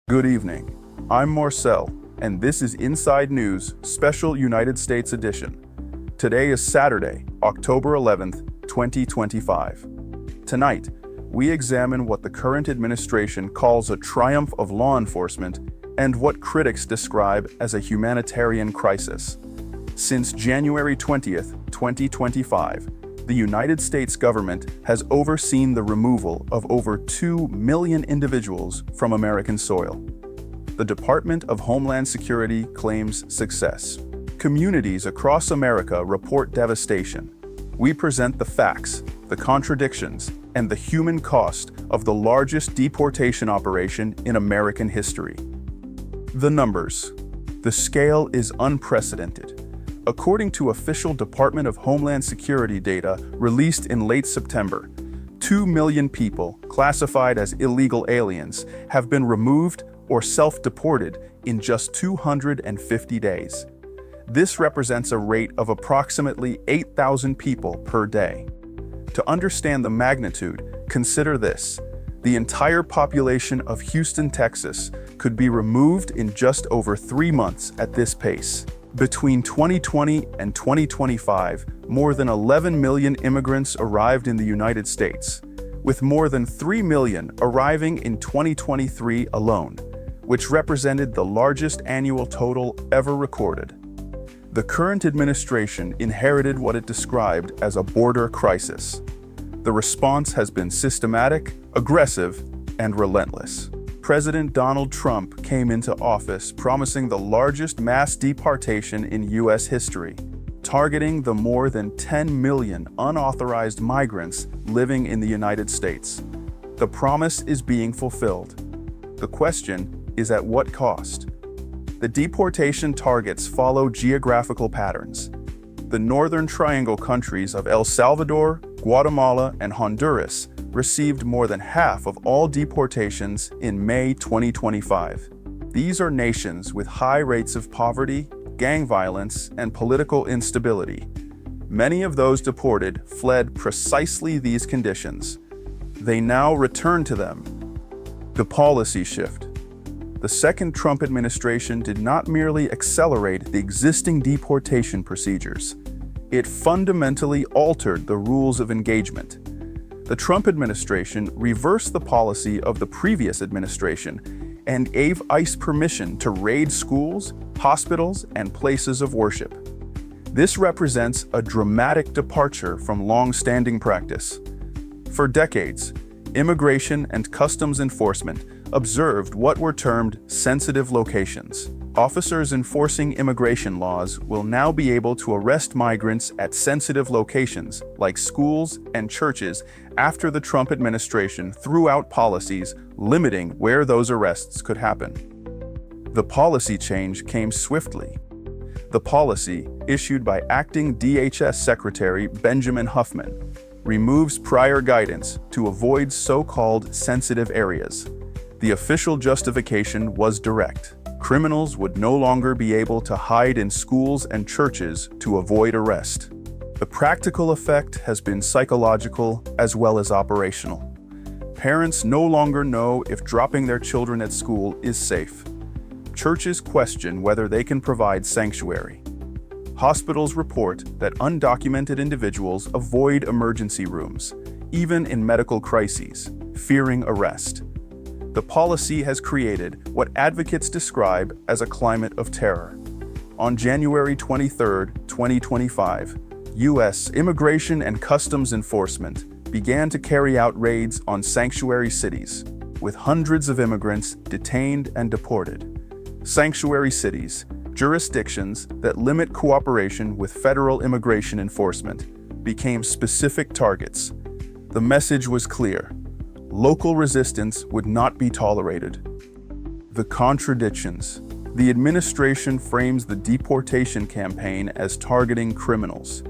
Good evening. I'm Marcel, and this is Inside News Special United States Edition. Today is Saturday, October 11th, 2025. Tonight, we examine what the current administration calls a triumph of law enforcement and what critics describe as a humanitarian crisis. Since January 20th, 2025, the United States government has overseen the removal of over 2 million individuals from American soil. The Department of Homeland Security claims success. Communities across America report devastation. We present the facts, the contradictions, and the human cost of the largest deportation operation in American history. The numbers. The scale is unprecedented. According to official Department of Homeland Security data released in late September, 2 million people classified as illegal aliens have been removed or self-deported in just 250 days. This represents a rate of approximately 8,000 people per day. To understand the magnitude, consider this. The entire population of Houston, Texas, could be removed in just over 3 months at this pace. Between 2020 and 2025, more than 11 million immigrants arrived in the United States, with more than 3 million arriving in 2023 alone, which represented the largest annual total ever recorded. The current administration inherited what it described as a border crisis. The response has been systematic, aggressive, and relentless. President Donald Trump came into office promising the largest mass deportation in U.S. history, targeting the more than 10 million unauthorized migrants living in the United States. The promise is being fulfilled. The question is at what cost? The deportation targets follow geographical patterns. The Northern Triangle countries of El Salvador, Guatemala, and Honduras received more than half of all deportations in May 2025. These are nations with high rates of poverty, gang violence, and political instability. Many of those deported fled precisely these conditions. They now return to them. The policy shift. The second Trump administration did not merely accelerate the existing deportation procedures. It fundamentally altered the rules of engagement. The Trump administration reversed the policy of the previous administration and gave ICE permission to raid schools, hospitals, and places of worship. This represents a dramatic departure from long-standing practice. For decades, Immigration and Customs Enforcement observed what were termed sensitive locations. Officers enforcing immigration laws will now be able to arrest migrants at sensitive locations like schools and churches after the Trump administration threw out policies limiting where those arrests could happen. The policy change came swiftly. The policy, issued by acting DHS Secretary Benjamin Huffman, removes prior guidance to avoid so-called sensitive areas. The official justification was direct. Criminals would no longer be able to hide in schools and churches to avoid arrest. The practical effect has been psychological as well as operational. Parents no longer know if dropping their children at school is safe. Churches question whether they can provide sanctuary. Hospitals report that undocumented individuals avoid emergency rooms, even in medical crises, fearing arrest. The policy has created what advocates describe as a climate of terror. On January 23, 2025, U.S. Immigration and Customs Enforcement began to carry out raids on sanctuary cities, with hundreds of immigrants detained and deported. Sanctuary cities, jurisdictions that limit cooperation with federal immigration enforcement, became specific targets. The message was clear. Local resistance would not be tolerated. The contradictions. The administration frames the deportation campaign as targeting criminals.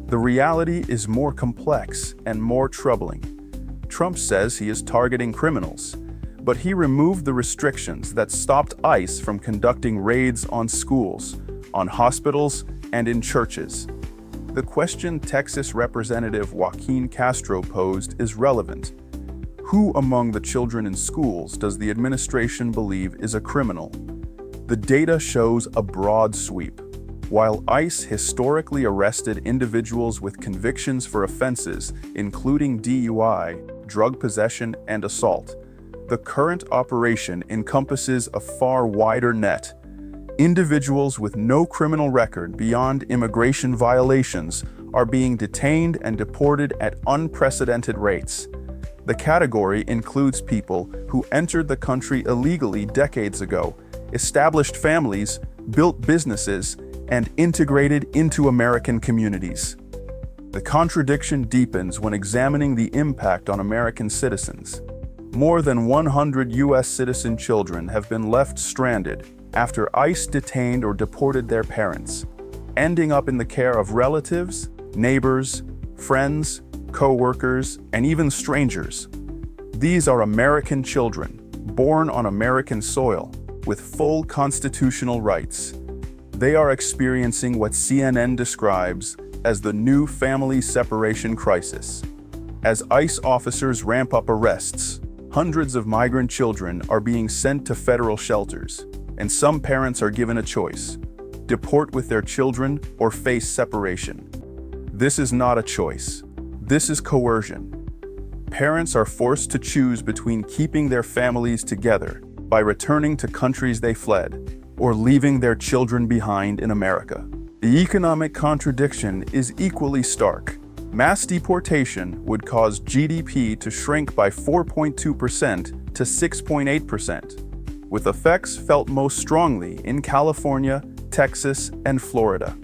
The reality is more complex and more troubling. Trump says he is targeting criminals, but he removed the restrictions that stopped ICE from conducting raids on schools, on hospitals, and in churches. The question Texas Representative Joaquin Castro posed is relevant. Who among the children in schools does the administration believe is a criminal? The data shows a broad sweep. While ICE historically arrested individuals with convictions for offenses, including DUI, drug possession, and assault, the current operation encompasses a far wider net. Individuals with no criminal record beyond immigration violations are being detained and deported at unprecedented rates. The category includes people who entered the country illegally decades ago, established families, built businesses, and integrated into American communities. The contradiction deepens when examining the impact on American citizens. More than 100 U.S. citizen children have been left stranded after ICE detained or deported their parents, ending up in the care of relatives, neighbors, friends, co-workers, and even strangers. These are American children, born on American soil, with full constitutional rights. They are experiencing what CNN describes as the new family separation crisis. As ICE officers ramp up arrests, hundreds of migrant children are being sent to federal shelters, and some parents are given a choice: deport with their children or face separation. This is not a choice. This is coercion. Parents are forced to choose between keeping their families together by returning to countries they fled, or leaving their children behind in America. The economic contradiction is equally stark. Mass deportation would cause GDP to shrink by 4.2% to 6.8%, with effects felt most strongly in California, Texas, and Florida.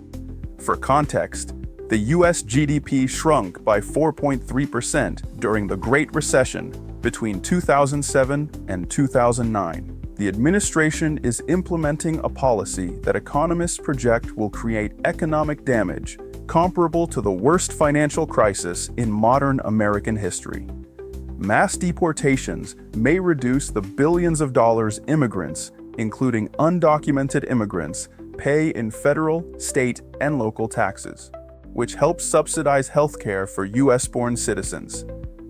For context, the U.S. GDP shrunk by 4.3% during the Great Recession between 2007 and 2009. The administration is implementing a policy that economists project will create economic damage comparable to the worst financial crisis in modern American history. Mass deportations may reduce the billions of dollars immigrants, including undocumented immigrants, pay in federal, state, and local taxes, which helps subsidize healthcare for U.S.-born citizens,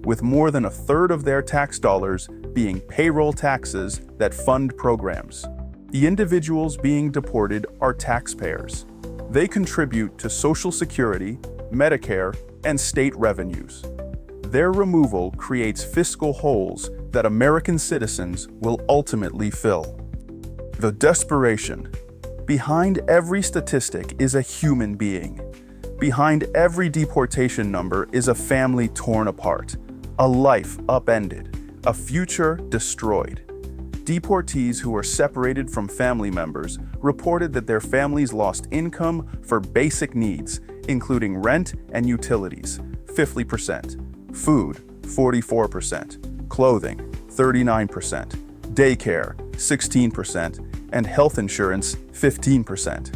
with more than a third of their tax dollars being payroll taxes that fund programs. The individuals being deported are taxpayers. They contribute to Social Security, Medicare, and state revenues. Their removal creates fiscal holes that American citizens will ultimately fill. The desperation. Behind every statistic is a human being. Behind every deportation number is a family torn apart, a life upended, a future destroyed. Deportees who were separated from family members reported that their families lost income for basic needs, including rent and utilities, 50%, food, 44%, clothing, 39%, daycare, 16%, and health insurance, 15%.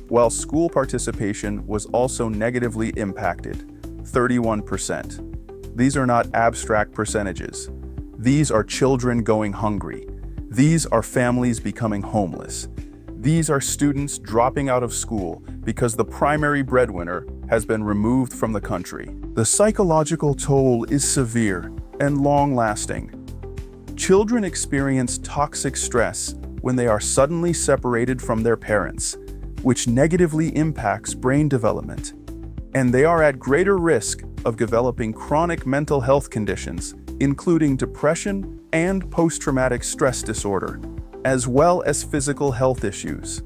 While school participation was also negatively impacted, 31%. These are not abstract percentages. These are children going hungry. These are families becoming homeless. These are students dropping out of school because the primary breadwinner has been removed from the country. The psychological toll is severe and long-lasting. Children experience toxic stress when they are suddenly separated from their parents, which negatively impacts brain development. And they are at greater risk of developing chronic mental health conditions, including depression and post-traumatic stress disorder, as well as physical health issues.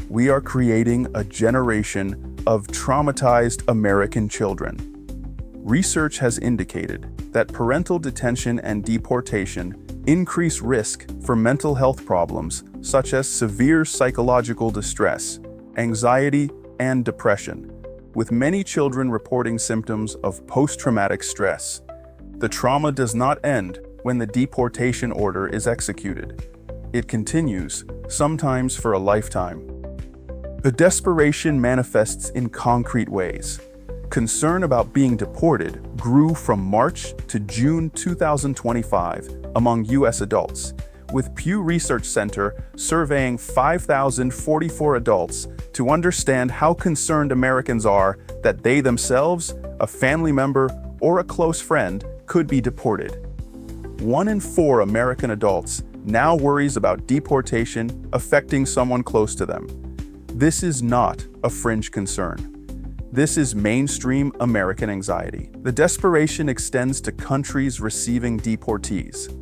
We are creating a generation of traumatized American children. Research has indicated that parental detention and deportation increase risk for mental health problems such as severe psychological distress, anxiety, and depression, with many children reporting symptoms of post-traumatic stress. The trauma does not end when the deportation order is executed. It continues, sometimes for a lifetime. The desperation manifests in concrete ways. Concern about being deported grew from March to June 2025 among U.S. adults, with Pew Research Center surveying 5,044 adults to understand how concerned Americans are that they themselves, a family member, or a close friend could be deported. 1 in 4 American adults now worries about deportation affecting someone close to them. This is not a fringe concern. This is mainstream American anxiety. The desperation extends to countries receiving deportees.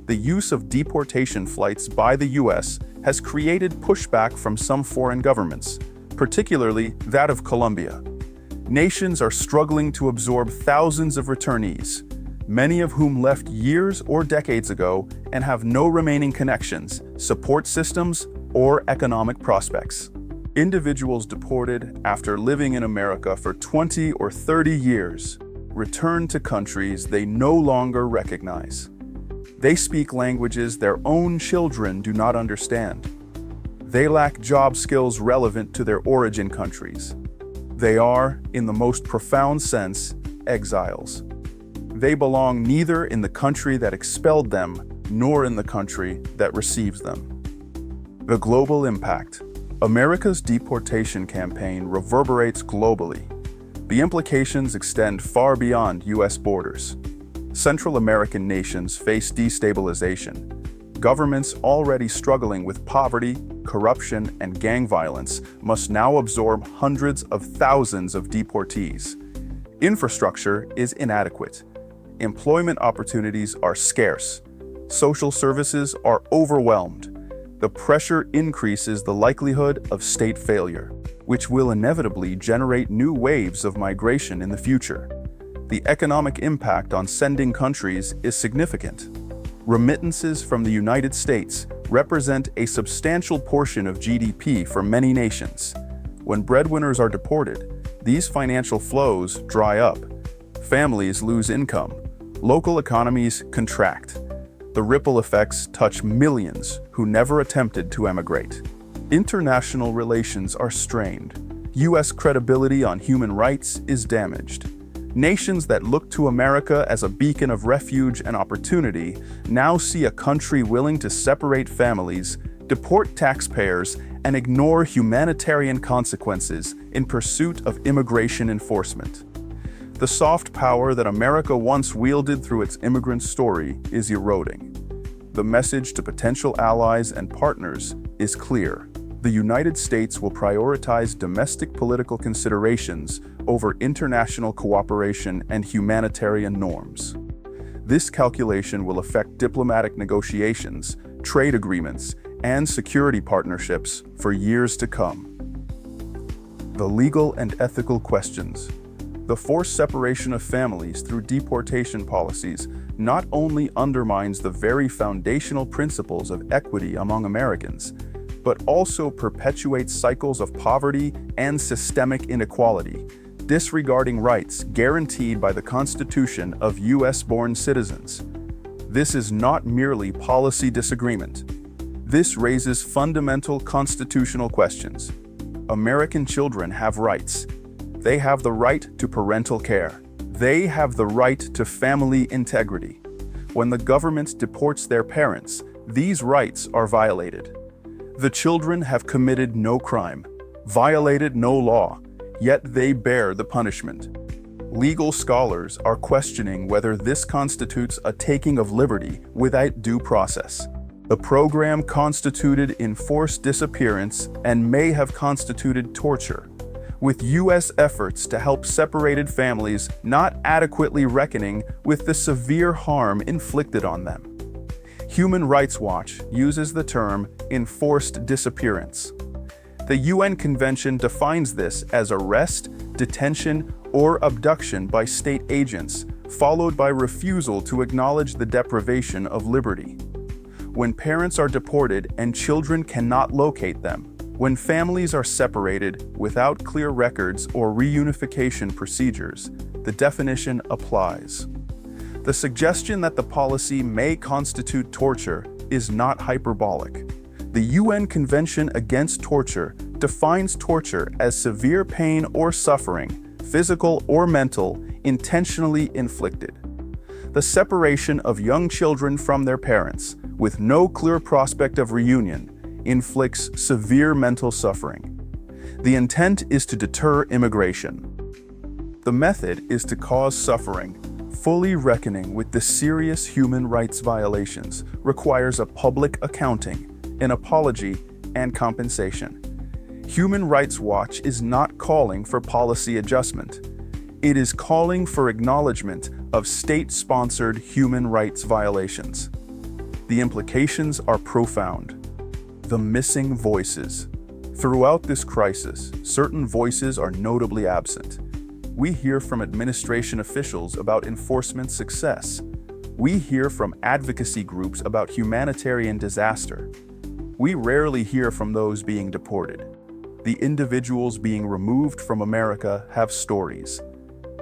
The use of deportation flights by the U.S. has created pushback from some foreign governments, particularly that of Colombia. Nations are struggling to absorb thousands of returnees, many of whom left years or decades ago and have no remaining connections, support systems, or economic prospects. Individuals deported after living in America for 20 or 30 years return to countries they no longer recognize. They speak languages their own children do not understand. They lack job skills relevant to their origin countries. They are, in the most profound sense, exiles. They belong neither in the country that expelled them nor in the country that receives them. The global impact. America's deportation campaign reverberates globally. The implications extend far beyond U.S. borders. Central American nations face destabilization. Governments already struggling with poverty, corruption, and gang violence must now absorb hundreds of thousands of deportees. Infrastructure is inadequate. Employment opportunities are scarce. Social services are overwhelmed. The pressure increases the likelihood of state failure, which will inevitably generate new waves of migration in the future. The economic impact on sending countries is significant. Remittances from the United States represent a substantial portion of GDP for many nations. When breadwinners are deported, these financial flows dry up. Families lose income. Local economies contract. The ripple effects touch millions who never attempted to emigrate. International relations are strained. U.S. credibility on human rights is damaged. Nations that look to America as a beacon of refuge and opportunity now see a country willing to separate families, deport taxpayers, and ignore humanitarian consequences in pursuit of immigration enforcement. The soft power that America once wielded through its immigrant story is eroding. The message to potential allies and partners is clear. The United States will prioritize domestic political considerations over international cooperation and humanitarian norms. This calculation will affect diplomatic negotiations, trade agreements, and security partnerships for years to come. The legal and ethical questions. The forced separation of families through deportation policies not only undermines the very foundational principles of equity among Americans, but also perpetuates cycles of poverty and systemic inequality, disregarding rights guaranteed by the Constitution of U.S.-born citizens. This is not merely policy disagreement. This raises fundamental constitutional questions. American children have rights. They have the right to parental care. They have the right to family integrity. When the government deports their parents, these rights are violated. The children have committed no crime, violated no law, yet they bear the punishment. Legal scholars are questioning whether this constitutes a taking of liberty without due process. The program constituted enforced disappearance and may have constituted torture, with U.S. efforts to help separated families not adequately reckoning with the severe harm inflicted on them. Human Rights Watch uses the term enforced disappearance. The UN Convention defines this as arrest, detention, or abduction by state agents, followed by refusal to acknowledge the deprivation of liberty. When parents are deported and children cannot locate them, when families are separated without clear records or reunification procedures, the definition applies. The suggestion that the policy may constitute torture is not hyperbolic. The UN Convention Against Torture defines torture as severe pain or suffering, physical or mental, intentionally inflicted. The separation of young children from their parents, with no clear prospect of reunion, inflicts severe mental suffering. The intent is to deter immigration. The method is to cause suffering, Fully reckoning with the serious human rights violations requires a public accounting, an apology, and compensation. Human Rights Watch is not calling for policy adjustment. It is calling for acknowledgement of state-sponsored human rights violations. The implications are profound. The missing voices. Throughout this crisis, certain voices are notably absent. We hear from administration officials about enforcement success. We hear from advocacy groups about humanitarian disaster. We rarely hear from those being deported. The individuals being removed from America have stories.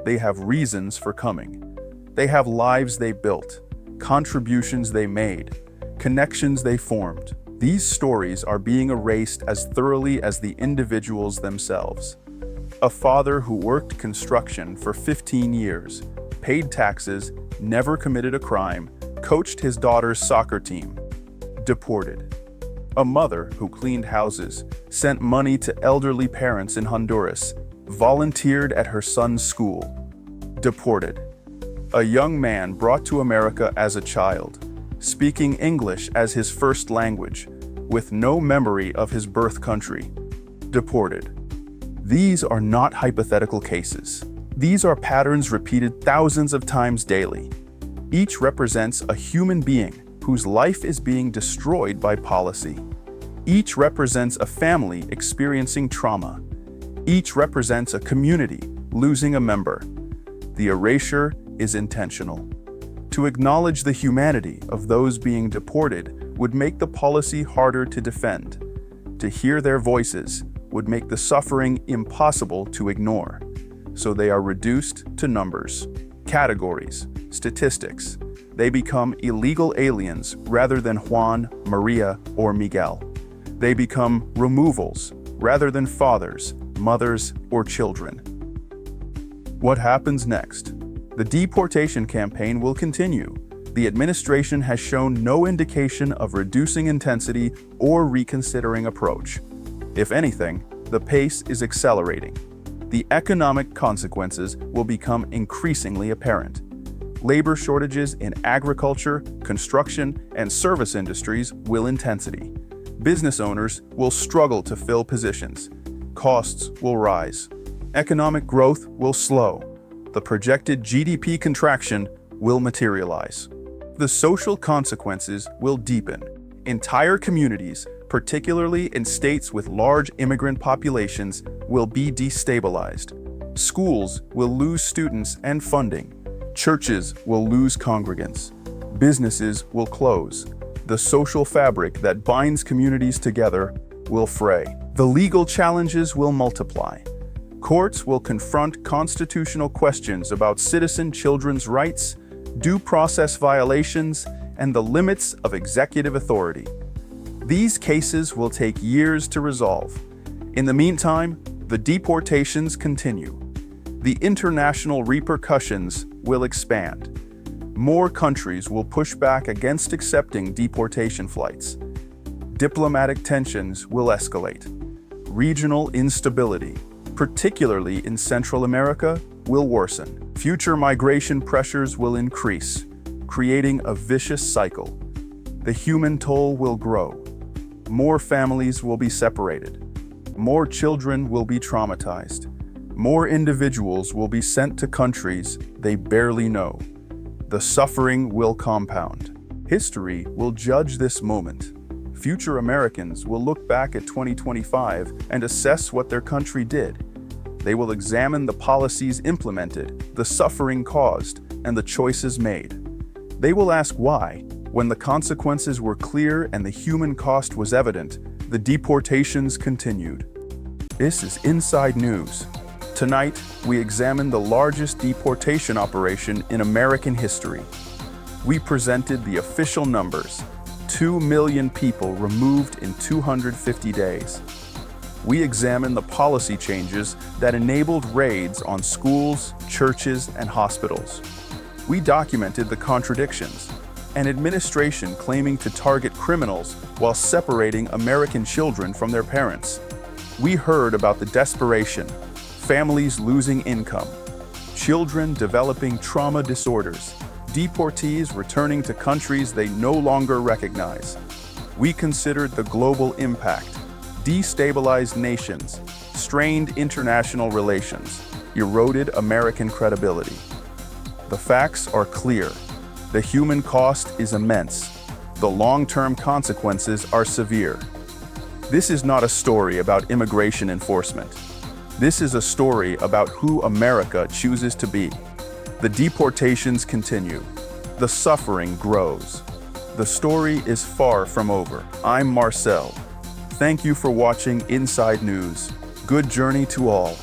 They have reasons for coming. They have lives they built, contributions they made, connections they formed. These stories are being erased as thoroughly as the individuals themselves. A father who worked construction for 15 years, paid taxes, never committed a crime, coached his daughter's soccer team. Deported. A mother who cleaned houses, sent money to elderly parents in Honduras, volunteered at her son's school. Deported. A young man brought to America as a child, speaking English as his first language, with no memory of his birth country. Deported. These are not hypothetical cases. These are patterns repeated thousands of times daily. Each represents a human being whose life is being destroyed by policy. Each represents a family experiencing trauma. Each represents a community losing a member. The erasure is intentional. To acknowledge the humanity of those being deported would make the policy harder to defend. To hear their voices would make the suffering impossible to ignore. So they are reduced to numbers, categories, statistics. They become illegal aliens rather than Juan, Maria, or Miguel. They become removals rather than fathers, mothers, or children. What happens next? The deportation campaign will continue. The administration has shown no indication of reducing intensity or reconsidering approach. If anything, the pace is accelerating. The economic consequences will become increasingly apparent. Labor shortages in agriculture, construction, and service industries will intensity. Business owners will struggle to fill positions. Costs will rise. Economic growth will slow. The projected GDP contraction will materialize. The social consequences will deepen. Entire communities, particularly in states with large immigrant populations, will be destabilized. Schools will lose students and funding. Churches will lose congregants. Businesses will close. The social fabric that binds communities together will fray. The legal challenges will multiply. Courts will confront constitutional questions about citizen children's rights, due process violations, and the limits of executive authority. These cases will take years to resolve. In the meantime, the deportations continue. The international repercussions will expand. More countries will push back against accepting deportation flights. Diplomatic tensions will escalate. Regional instability, particularly in Central America, will worsen. Future migration pressures will increase, creating a vicious cycle. The human toll will grow. More families will be separated. More children will be traumatized. More individuals will be sent to countries they barely know. The suffering will compound. History will judge this moment. Future Americans will look back at 2025 and assess what their country did. They will examine the policies implemented, the suffering caused, and the choices made. They will ask why, when the consequences were clear and the human cost was evident, the deportations continued. This is Inside News. Tonight, we examine the largest deportation operation in American history. We presented the official numbers: 2 million people removed in 250 days. We examined the policy changes that enabled raids on schools, churches, and hospitals. We documented the contradictions: an administration claiming to target criminals while separating American children from their parents. We heard about the desperation, families losing income, children developing trauma disorders, deportees returning to countries they no longer recognize. We considered the global impact, destabilized nations, strained international relations, eroded American credibility. The facts are clear. The human cost is immense. The long-term consequences are severe. This is not a story about immigration enforcement. This is a story about who America chooses to be. The deportations continue. The suffering grows. The story is far from over. I'm Marcel. Thank you for watching Inside News. Good journey to all.